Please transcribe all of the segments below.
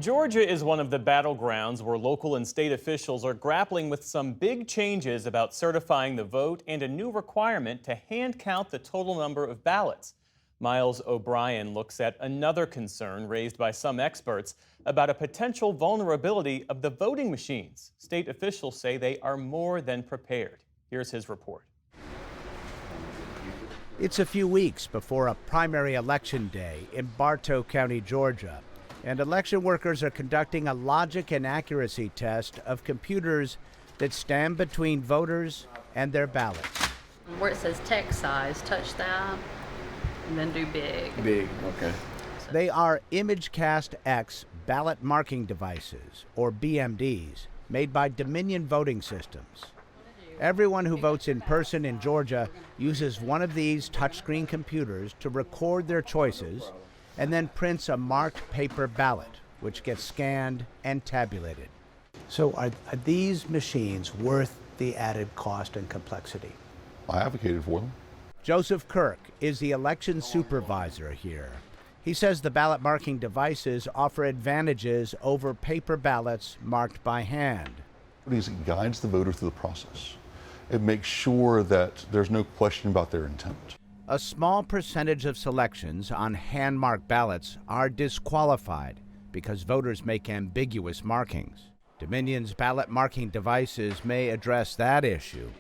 Georgia is one of the battlegrounds where local and state officials are grappling with some big changes about certifying the vote and a new requirement to hand count the total number of ballots. Miles O'Brien looks at another concern raised by some experts about a potential vulnerability of the voting machines. State officials say they are more than prepared. Here's his report. It's a few weeks before a primary election day in Bartow County, Georgia, and election workers are conducting a logic and accuracy test of computers that stand between voters and their ballots. Where it says text size, touch that, and then do big. Big, okay. They are ImageCast X ballot marking devices, or BMDs, made by Dominion Voting Systems. Everyone who votes in person in Georgia uses one of these touchscreen computers to record their choices and then prints a marked paper ballot, which gets scanned and tabulated. So are these machines worth the added cost and complexity? I advocated for them. Joseph Kirk is the election supervisor here. He says the ballot marking devices offer advantages over paper ballots marked by hand. It guides the voter through the process. It makes sure that there's no question about their intent. A small percentage of selections on hand-marked ballots are disqualified because voters make ambiguous markings. Dominion's ballot marking devices may address that issue,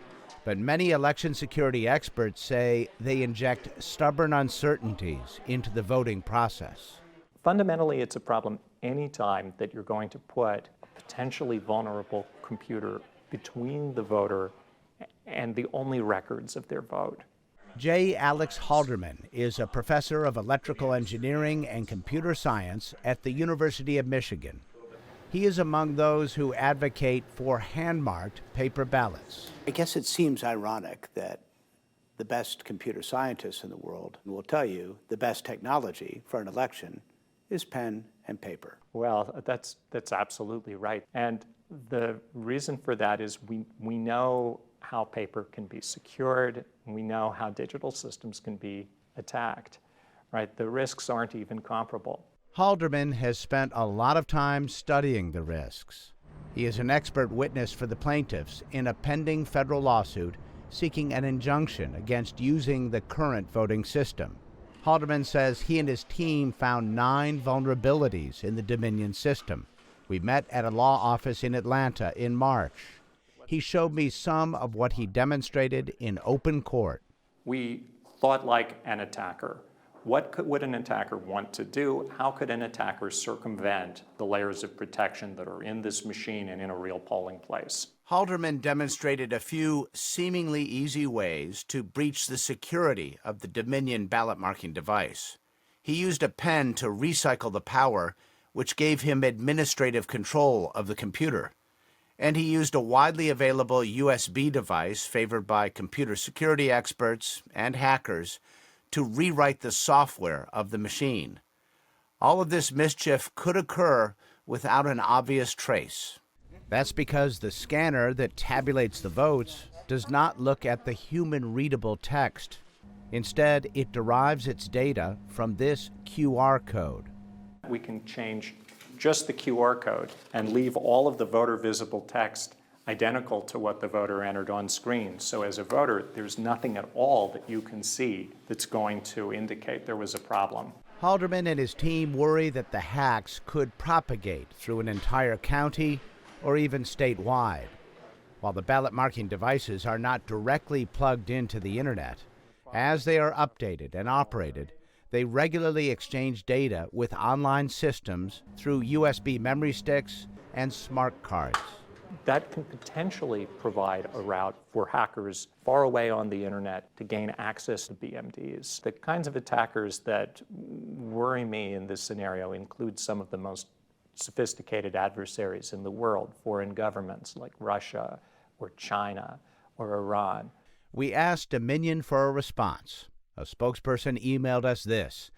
but many election security experts say they inject stubborn uncertainties into the voting process. Fundamentally, it's a problem anytime that you're going to put a potentially vulnerable computer between the voter and the only records of their vote. J. Alex Halderman is a professor of electrical engineering and computer science at the University of Michigan. He is among those who advocate for hand-marked paper ballots. I guess it seems ironic that the best computer scientists in the world will tell you the best technology for an election is pen and paper. Well, that's absolutely right. And the reason for that is we know how paper can be secured, and we know how digital systems can be attacked, right? The risks aren't even comparable. Halderman has spent a lot of time studying the risks. He is an expert witness for the plaintiffs in a pending federal lawsuit seeking an injunction against using the current voting system. Halderman says he and his team found 9 vulnerabilities in the Dominion system. We met at a law office in Atlanta in March. He showed me some of what he demonstrated in open court. We thought like an attacker. What would an attacker want to do? How could an attacker circumvent the layers of protection that are in this machine and in a real polling place? Halderman demonstrated a few seemingly easy ways to breach the security of the Dominion ballot marking device. He used a pen to recycle the power, which gave him administrative control of the computer. And he used a widely available USB device favored by computer security experts and hackers to rewrite the software of the machine. All of this mischief could occur without an obvious trace. That's because the scanner that tabulates the votes does not look at the human-readable text. Instead, it derives its data from this QR code. We can change just the QR code and leave all of the voter visible text identical to what the voter entered on screen. So as a voter, there's nothing at all that you can see that's going to indicate there was a problem. Halderman and his team worry that the hacks could propagate through an entire county or even statewide. While the ballot marking devices are not directly plugged into the internet, as they are updated and operated, they regularly exchange data with online systems through USB memory sticks and smart cards. That can potentially provide a route for hackers far away on the internet to gain access to BMDs. The kinds of attackers that worry me in this scenario include some of the most sophisticated adversaries in the world, foreign governments like Russia or China or Iran. We asked Dominion for a response. A spokesperson emailed us this: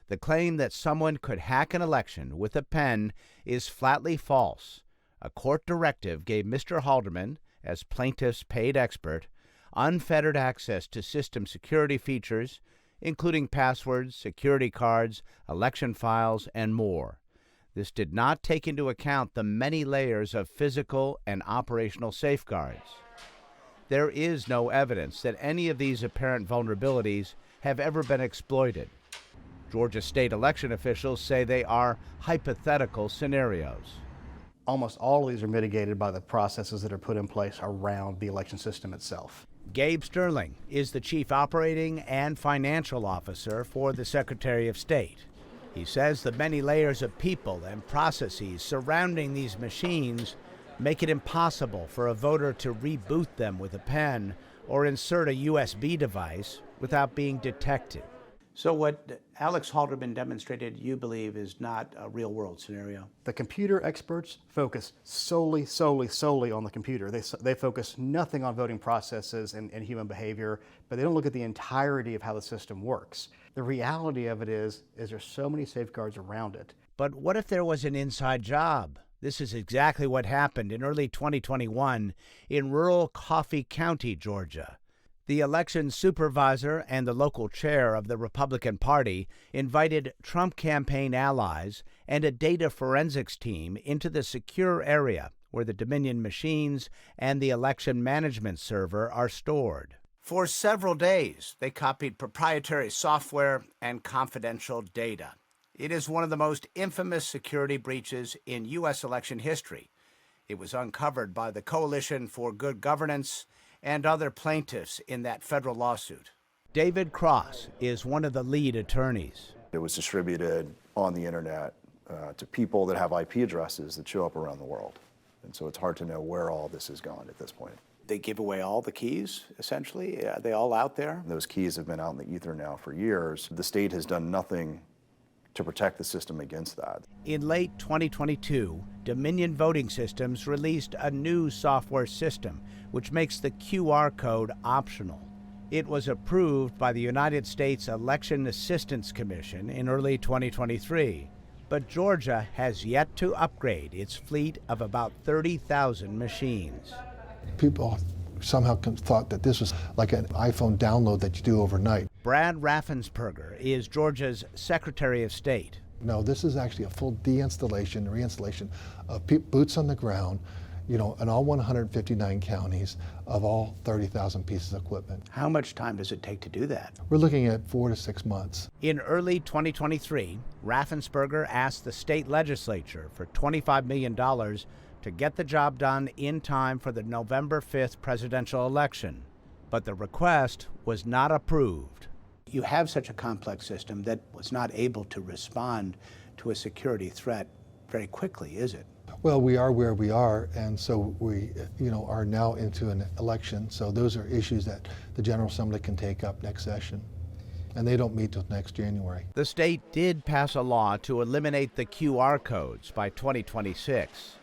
the claim that someone could hack an election with a pen is flatly false. A court directive gave Mr. Halderman, as plaintiff's paid expert, unfettered access to system security features, including passwords, security cards, election files, and more. This did not take into account the many layers of physical and operational safeguards. There is no evidence that any of these apparent vulnerabilities have ever been exploited. Georgia state election officials say they are hypothetical scenarios. Almost all of these are mitigated by the processes that are put in place around the election system itself. Gabe Sterling is the chief operating and financial officer for the Secretary of State. He says the many layers of people and processes surrounding these machines make it impossible for a voter to reboot them with a pen or insert a USB device without being detected. So what Alex Halderman demonstrated, you believe, is not a real-world scenario? The computer experts focus solely on the computer. They focus nothing on voting processes and human behavior, but they don't look at the entirety of how the system works. The reality of it is there's so many safeguards around it. But what if there was an inside job? This is exactly what happened in early 2021 in rural Coffee County, Georgia. The election supervisor and the local chair of the Republican Party invited Trump campaign allies and a data forensics team into the secure area where the Dominion machines and the election management server are stored. For several days, they copied proprietary software and confidential data. It is one of the most infamous security breaches in U.S. election history. It was uncovered by the Coalition for Good Governance and other plaintiffs in that federal lawsuit. David Cross is one of the lead attorneys. It was distributed on the internet to people that have IP addresses that show up around the world. And so it's hard to know where all this has gone at this point. They give away all the keys, essentially? Are they all out there? Those keys have been out in the ether now for years. The state has done nothing to protect the system against that. In late 2022, Dominion Voting Systems released a new software system which makes the QR code optional. It was approved by the United States Election Assistance Commission in early 2023, but Georgia has yet to upgrade its fleet of about 30,000 machines. People somehow thought that this was like an iPhone download that you do overnight. Brad Raffensperger is Georgia's Secretary of State. No, this is actually a full deinstallation, reinstallation of boots on the ground, in all 159 counties of all 30,000 pieces of equipment. How much time does it take to do that? We're looking at 4 to 6 months. In early 2023, Raffensperger asked the state legislature for $25 million to get the job done in time for the November 5th presidential election. But the request was not approved. You have such a complex system that was not able to respond to a security threat very quickly, is it? Well, we are where we are, and so we, are now into an election. So those are issues that the General Assembly can take up next session, and they don't meet till next January. The state did pass a law to eliminate the QR codes by 2026.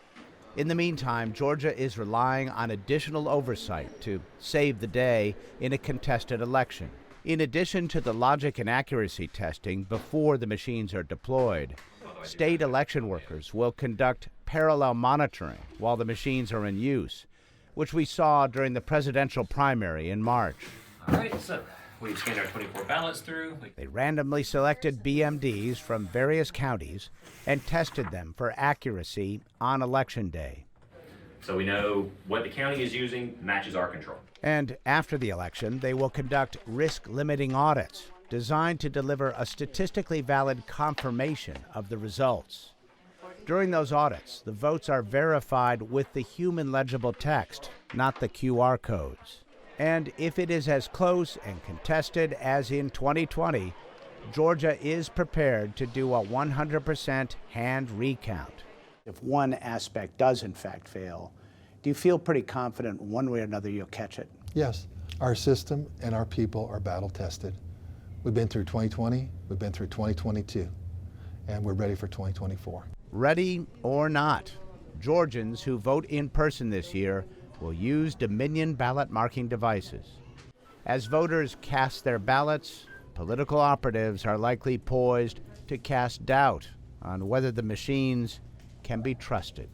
In the meantime, Georgia is relying on additional oversight to save the day in a contested election. In addition to the logic and accuracy testing before the machines are deployed, state election workers will conduct parallel monitoring while the machines are in use, which we saw during the presidential primary in March. All right, so we scanned our 24 ballots through. They randomly selected BMDs from various counties and tested them for accuracy on Election Day. So we know what the county is using matches our control. And after the election, they will conduct risk-limiting audits designed to deliver a statistically valid confirmation of the results. During those audits, the votes are verified with the human legible text, not the QR codes. And if it is as close and contested as in 2020, Georgia is prepared to do a 100% hand recount. If one aspect does in fact fail, do you feel pretty confident one way or another you'll catch it? Yes, our system and our people are battle tested. We've been through 2020, we've been through 2022, and we're ready for 2024. Ready or not, Georgians who vote in person this year will use Dominion ballot marking devices. As voters cast their ballots, political operatives are likely poised to cast doubt on whether the machines can be trusted.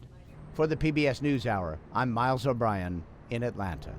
For the PBS NewsHour, I'm Miles O'Brien in Atlanta.